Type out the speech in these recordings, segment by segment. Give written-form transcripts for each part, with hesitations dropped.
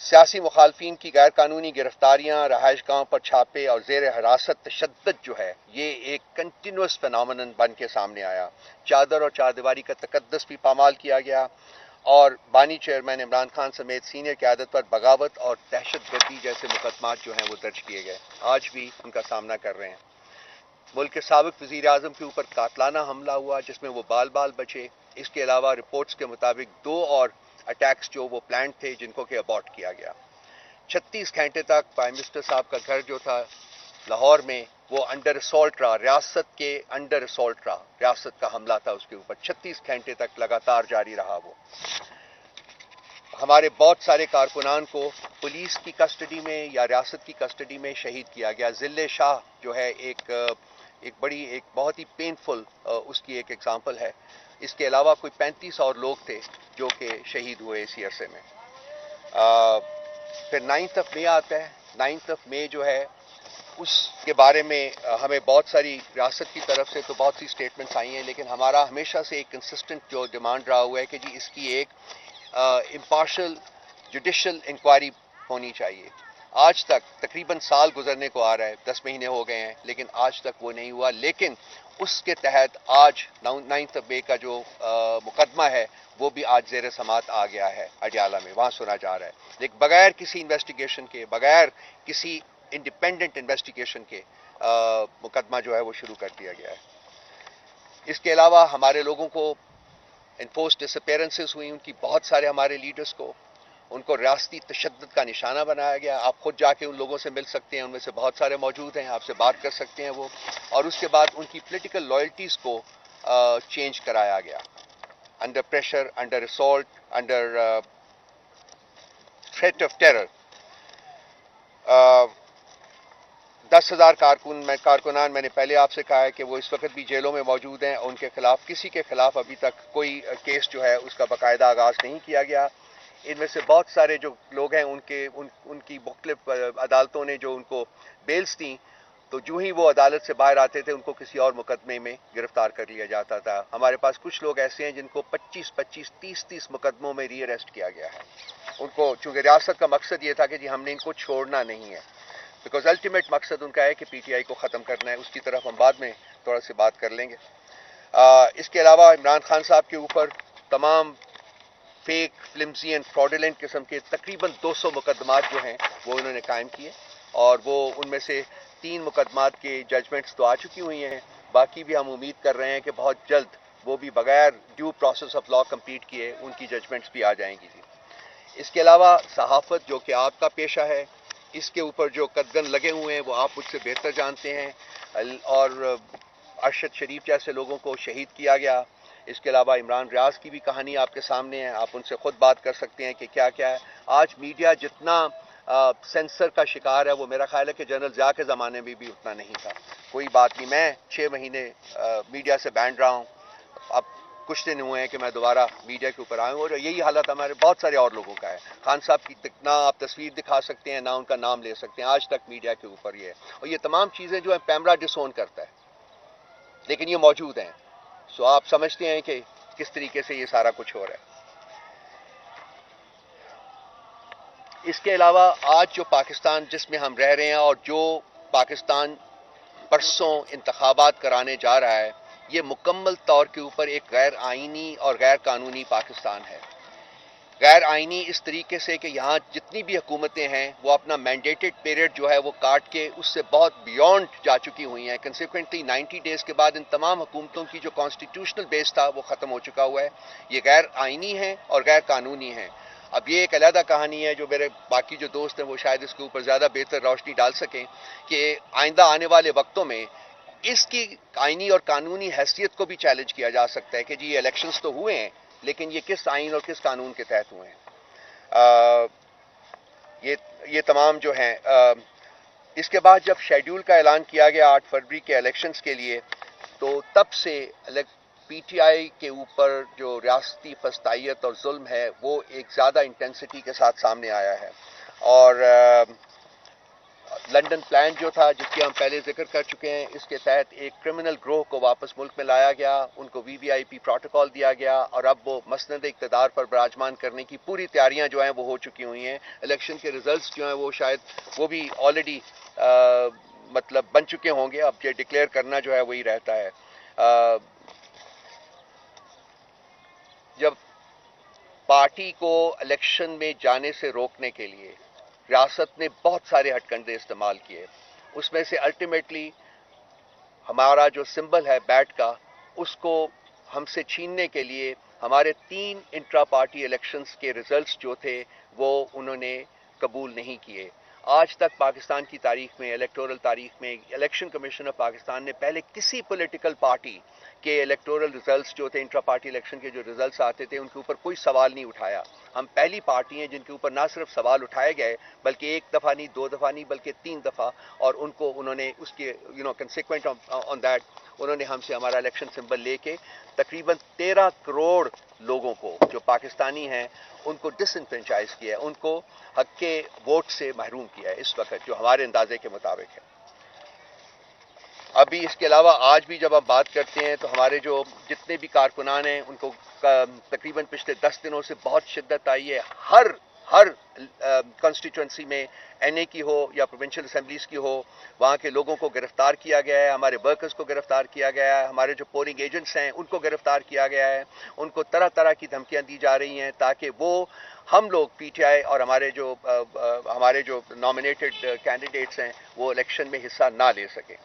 سیاسی مخالفین کی غیر قانونی گرفتاریاں، رہائش گاہوں پر چھاپے اور زیر حراست تشدد جو ہے یہ ایک کنٹینیوس فنامنن بن کے سامنے آیا. چادر اور چاردیواری کا تقدس بھی پامال کیا گیا اور بانی چیئرمین عمران خان سمیت سینئر قیادت پر بغاوت اور دہشت گردی جیسے مقدمات جو ہیں وہ درج کیے گئے. آج بھی ان کا سامنا کر رہے ہیں. ملک کے سابق وزیر اعظم کے اوپر قاتلانہ حملہ ہوا جس میں وہ بال بچے. اس کے علاوہ رپورٹس کے مطابق 2 اور اٹیکس جو وہ پلانڈ تھے جن کو کہ ابارٹ کیا گیا. 36 گھنٹے تک پرائم منسٹر صاحب کا گھر جو تھا لاہور میں وہ انڈر اسالٹ رہا، ریاست کے انڈر اسالٹ رہا. ریاست کا حملہ تھا اس کے اوپر، 36 گھنٹے تک لگاتار جاری رہا. وہ ہمارے بہت سارے کارکنان کو پولیس کی کسٹڈی میں یا ریاست کی کسٹڈی میں شہید کیا گیا. ذل شاہ جو ہے ایک بہت ہی پینفل اس کی ایک ایگزامپل ہے. اس کے علاوہ کوئی 35 اور لوگ تھے جو کہ شہید ہوئے اسی عرصے میں. پھر 9 مئی آتا ہے. 9 مئی جو ہے اس کے بارے میں ہمیں بہت ساری ریاست کی طرف سے تو بہت سی سٹیٹمنٹس آئی ہیں، لیکن ہمارا ہمیشہ سے ایک کنسسٹنٹ جو ڈیمانڈ رہا ہوا ہے کہ جی اس کی ایک امپارشل جوڈیشل انکوائری ہونی چاہیے. آج تک تقریباً سال گزرنے کو آ رہا ہے، 10 مہینے ہو گئے ہیں، لیکن آج تک وہ نہیں ہوا. لیکن اس کے تحت آج 9 مئی کا جو مقدمہ ہے وہ بھی آج زیر سماعت آ گیا ہے اڈیالہ میں، وہاں سنا جا رہا ہے. لیکن بغیر کسی انویسٹیگیشن کے، بغیر کسی انڈیپینڈنٹ انویسٹیگیشن کے مقدمہ جو ہے وہ شروع کر دیا گیا ہے. اس کے علاوہ ہمارے لوگوں کو انفورس ڈس اپیرنسز ہوئی، ان کی بہت سارے ہمارے لیڈرز کو ان کو ریاستی تشدد کا نشانہ بنایا گیا. آپ خود جا کے ان لوگوں سے مل سکتے ہیں، ان میں سے بہت سارے موجود ہیں، آپ سے بات کر سکتے ہیں وہ. اور اس کے بعد ان کی پولیٹیکل لائلٹیز کو چینج کرایا گیا. Under pressure, under assault, under threat of terror 10,000 کارکنان میں نے پہلے آپ سے کہا ہے کہ وہ اس وقت بھی جیلوں میں موجود ہیں. ان کے خلاف کسی کے خلاف ابھی تک کوئی کیس جو ہے اس کا باقاعدہ آغاز نہیں کیا گیا. ان میں سے بہت سارے جو لوگ ہیں ان کی مختلف عدالتوں نے جو ان کو بیلز دیں تو جو ہی وہ عدالت سے باہر آتے تھے ان کو کسی اور مقدمے میں گرفتار کر لیا جاتا تھا. ہمارے پاس کچھ لوگ ایسے ہیں جن کو 25 30 مقدموں میں ری اریسٹ کیا گیا ہے. ان کو چونکہ ریاست کا مقصد یہ تھا کہ جی ہم نے ان کو چھوڑنا نہیں ہے، بیکاز الٹیمیٹ مقصد ان کا ہے کہ پی ٹی آئی کو ختم کرنا ہے. اس کی طرف ہم بعد میں تھوڑا سی بات کر لیں گے. اس کے علاوہ عمران خان صاحب کے اوپر تمام فیک، فلمزی اینڈ فراڈولنٹ قسم کے تقریباً 200 مقدمات جو ہیں وہ انہوں نے قائم کیے، اور وہ ان میں سے 3 مقدمات کے ججمنٹس تو آ چکی ہوئی ہیں. باقی بھی ہم امید کر رہے ہیں کہ بہت جلد وہ بھی بغیر due process of law complete کیے ان کی ججمنٹس بھی آ جائیں گی. اس کے علاوہ صحافت جو کہ آپ کا پیشہ ہے، اس کے اوپر جو قدغن لگے ہوئے ہیں وہ آپ مجھ سے بہتر جانتے ہیں. اور ارشد شریف جیسے لوگوں کو شہید کیا گیا. اس کے علاوہ عمران ریاض کی بھی کہانی آپ کے سامنے ہے، آپ ان سے خود بات کر سکتے ہیں کہ کیا کیا ہے. آج میڈیا جتنا سینسر کا شکار ہے وہ میرا خیال ہے کہ جنرل ضیاء کے زمانے میں بھی اتنا نہیں تھا. کوئی بات نہیں، میں 6 مہینے میڈیا سے بینڈ رہا ہوں، اب کچھ دن ہوئے ہیں کہ میں دوبارہ میڈیا کے اوپر آیا ہوں، اور یہی حالت ہمارے بہت سارے اور لوگوں کا ہے. خان صاحب کی نہ آپ تصویر دکھا سکتے ہیں، نہ ان کا نام لے سکتے ہیں. آج تک میڈیا کے اوپر یہ ہے، اور یہ تمام چیزیں جو ہیں پیمرا ڈسون کرتا ہے لیکن یہ موجود ہیں. سو آپ سمجھتے ہیں کہ کس طریقے سے یہ سارا کچھ ہو رہا ہے. اس کے علاوہ آج جو پاکستان جس میں ہم رہ رہے ہیں اور جو پاکستان پرسوں انتخابات کرانے جا رہا ہے، یہ مکمل طور کے اوپر ایک غیر آئینی اور غیر قانونی پاکستان ہے. غیر آئینی اس طریقے سے کہ یہاں جتنی بھی حکومتیں ہیں وہ اپنا مینڈیٹڈ پیریڈ جو ہے وہ کاٹ کے اس سے بہت بیونڈ جا چکی ہوئی ہیں. کنسیکوینٹلی 90 ڈیز کے بعد ان تمام حکومتوں کی جو کانسٹیٹیوشنل بیس تھا وہ ختم ہو چکا ہوا ہے. یہ غیر آئینی ہیں اور غیر قانونی ہیں. اب یہ ایک علیحدہ کہانی ہے جو میرے باقی جو دوست ہیں وہ شاید اس کے اوپر زیادہ بہتر روشنی ڈال سکیں کہ آئندہ آنے والے وقتوں میں اس کی آئینی اور قانونی حیثیت کو بھی چیلنج کیا جا سکتا ہے کہ جی یہ الیکشنز تو ہوئے ہیں لیکن یہ کس آئین اور کس قانون کے تحت ہوئے ہیں. یہ تمام جو ہیں. اس کے بعد جب شیڈیول کا اعلان کیا گیا 8 فروری کے الیکشنز کے لیے، تو تب سے پی ٹی آئی کے اوپر جو ریاستی فسطائیت اور ظلم ہے وہ ایک زیادہ انٹینسٹی کے ساتھ سامنے آیا ہے. اور لنڈن پلان جو تھا جس کی ہم پہلے ذکر کر چکے ہیں، اس کے تحت ایک کرمنل گروہ کو واپس ملک میں لایا گیا، ان کو VVIP پروٹوکول دیا گیا اور اب وہ مسند اقتدار پر براجمان کرنے کی پوری تیاریاں جو ہیں وہ ہو چکی ہوئی ہیں. الیکشن کے ریزلٹس جو ہیں وہ شاید وہ بھی آلریڈی مطلب بن چکے ہوں گے. اب یہ ڈکلیئر کرنا جو ہے وہی رہتا ہے. جب پارٹی کو الیکشن میں جانے سے روکنے کے لیے ریاست نے بہت سارے ہٹ کنڈے استعمال کیے، اس میں سے الٹیمیٹلی ہمارا جو سمبل ہے بیٹ کا، اس کو ہم سے چھیننے کے لیے ہمارے 3 انٹرا پارٹی الیکشنز کے ریزلٹس جو تھے وہ انہوں نے قبول نہیں کیے. آج تک پاکستان کی تاریخ میں، الیکٹورل تاریخ میں، الیکشن کمیشن آف پاکستان نے پہلے کسی پولیٹیکل پارٹی کے الیکٹورل ریزلٹس جو تھے، انٹرا پارٹی الیکشن کے جو ریزلٹس آتے تھے، ان کے اوپر کوئی سوال نہیں اٹھایا. ہم پہلی پارٹی ہیں جن کے اوپر نہ صرف سوال اٹھائے گئے بلکہ 1 دفعہ نہیں، 2 دفعہ نہیں، بلکہ 3 دفعہ، اور ان کو انہوں نے اس کے کنسیکوینٹ آن دیٹ انہوں نے ہم سے ہمارا الیکشن سمبل لے کے تقریباً 13 کروڑ لوگوں کو جو پاکستانی ہیں ان کو ڈس انفرینچائز کیا ہے، ان کو حق کے ووٹ سے محروم کیا ہے اس وقت جو ہمارے اندازے کے مطابق ہے. ابھی اس کے علاوہ آج بھی جب ہم بات کرتے ہیں تو ہمارے جو جتنے بھی کارکنان ہیں ان کو تقریباً پچھلے 10 دنوں سے بہت شدت آئی ہے. ہر کانسٹیٹوئنسی میں NA کی ہو یا پروونشل اسمبلیز کی ہو، وہاں کے لوگوں کو گرفتار کیا گیا ہے، ہمارے ورکرز کو گرفتار کیا گیا ہے، ہمارے جو پولنگ ایجنٹس ہیں ان کو گرفتار کیا گیا ہے. ان کو طرح طرح کی دھمکیاں دی جا رہی ہیں تاکہ وہ ہم لوگ PTI اور ہمارے جو نامینیٹڈ کینڈیڈیٹس ہیں وہ الیکشن میں حصہ نہ لے سکیں.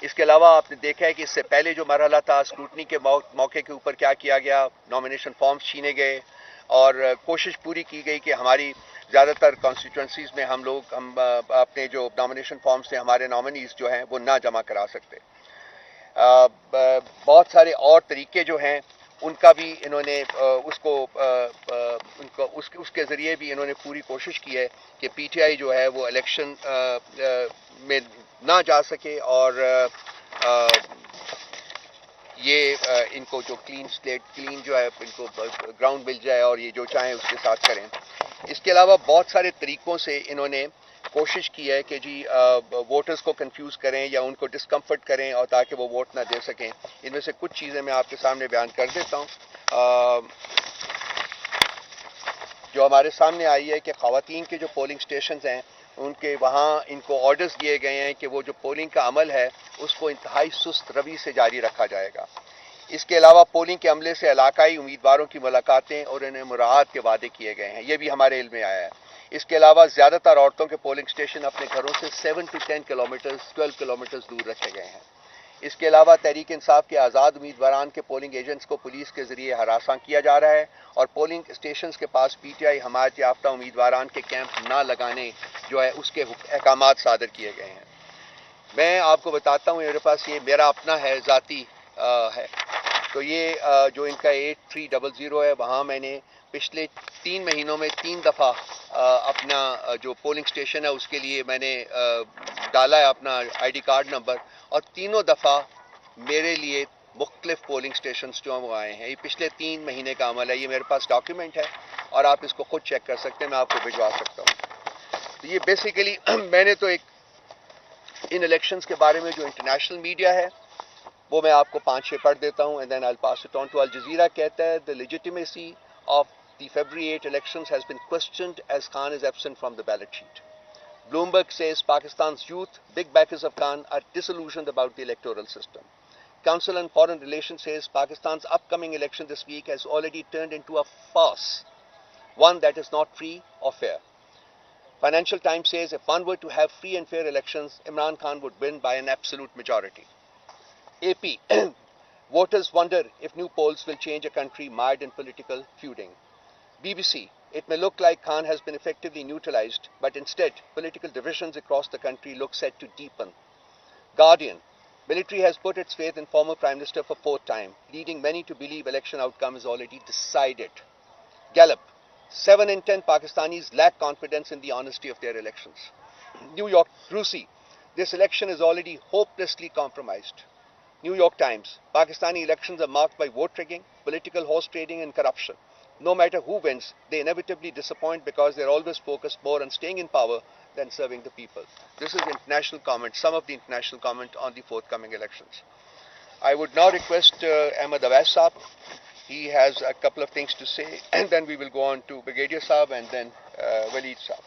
اس کے علاوہ آپ نے دیکھا ہے کہ اس سے پہلے جو مرحلہ تھا، اسکروٹنی کے موقع کے اوپر کیا کیا گیا، نامینیشن فارمز چھینے گئے اور کوشش پوری کی گئی کہ ہماری زیادہ تر کانسٹیٹوئنسیز میں ہم اپنے جو نامینیشن فارمز تھے ہمارے نامنیز جو ہیں وہ نہ جمع کرا سکتے. بہت سارے اور طریقے جو ہیں ان کا بھی انہوں نے اس کے ذریعے بھی انہوں نے پوری کوشش کی ہے کہ PTI جو ہے وہ الیکشن میں نہ جا سکے اور یہ ان کو جو کلین جو ہے ان کو گراؤنڈ مل جائے اور یہ جو چاہیں اس کے ساتھ کریں. اس کے علاوہ بہت سارے طریقوں سے انہوں نے کوشش کی ہے کہ جی ووٹرز کو کنفیوز کریں یا ان کو ڈسکمفرٹ کریں اور تاکہ وہ ووٹ نہ دے سکیں. ان میں سے کچھ چیزیں میں آپ کے سامنے بیان کر دیتا ہوں. جو ہمارے سامنے آئی ہے کہ خواتین کے جو پولنگ سٹیشنز ہیں ان کے وہاں ان کو آرڈرز دیے گئے ہیں کہ وہ جو پولنگ کا عمل ہے اس کو انتہائی سست روی سے جاری رکھا جائے گا. اس کے علاوہ پولنگ کے عملے سے علاقائی امیدواروں کی ملاقاتیں اور انہیں مراعات کے وعدے کیے گئے ہیں، یہ بھی ہمارے علم میں آیا ہے. اس کے علاوہ زیادہ تر عورتوں کے پولنگ سٹیشن اپنے گھروں سے 7 to 10 کلومیٹر 12 کلومیٹرز دور رکھے گئے ہیں. اس کے علاوہ تحریک انصاف کے آزاد امیدواران کے پولنگ ایجنٹس کو پولیس کے ذریعے ہراساں کیا جا رہا ہے اور پولنگ اسٹیشنز کے پاس PTI حمایت یافتہ امیدواران کے کیمپ نہ لگانے جو ہے اس کے احکامات صادر کیے گئے ہیں. میں آپ کو بتاتا ہوں، میرے پاس یہ میرا اپنا ہے، ذاتی ہے. تو یہ جو ان کا 8300 ہے، وہاں میں نے پچھلے 3 مہینوں میں 3 دفعہ اپنا جو پولنگ سٹیشن ہے اس کے لیے میں نے ڈالا ہے اپنا ID کارڈ نمبر، اور تینوں دفعہ میرے لیے مختلف پولنگ سٹیشنز جو ہیں وہ آئے ہیں. یہ پچھلے 3 مہینے کا عمل ہے، یہ میرے پاس ڈاکیومنٹ ہے اور آپ اس کو خود چیک کر سکتے ہیں، میں آپ کو بھجوا سکتا ہوں. تو یہ بیسیکلی میں نے تو ایک ان الیکشنز کے بارے میں جو انٹرنیشنل میڈیا ہے وہ میں آپ کو 5-6 پڑھ دیتا ہوں and then I'll pass it on to Al Jazeera. کہتا ہے the legitimacy of the February 8 elections has been questioned as Khan is absent from the ballot sheet. Bloomberg says Pakistan's youth, big backers of Khan, are disillusioned about the electoral system. Council on Foreign Relations says Pakistan's upcoming election this week has already turned into a farce, one that is not free or fair. Financial Times says if one were to have free and fair elections, Imran Khan would win by an absolute majority. AP, voters wonder if new polls will change a country mired in political feuding. BBC, it may look like Khan has been effectively neutralized, but instead, political divisions across the country look set to deepen. Guardian, military has put its faith in former Prime Minister for 4th time, leading many to believe election outcome is already decided. Gallup, 7 in 10 Pakistanis lack confidence in the honesty of their elections. New York, Rusi, this election is already hopelessly compromised. New York Times, Pakistani elections are marked by vote rigging, political horse trading and corruption. no matter who wins, they inevitably disappoint because they're always focused more on staying in power than serving the people. This is international comment, some of the international comment on the forthcoming elections. I would now request Ahmed Awais Saab. He has a couple of things to say, and then we will go on to Brigadier Saab and then Waleed Saab.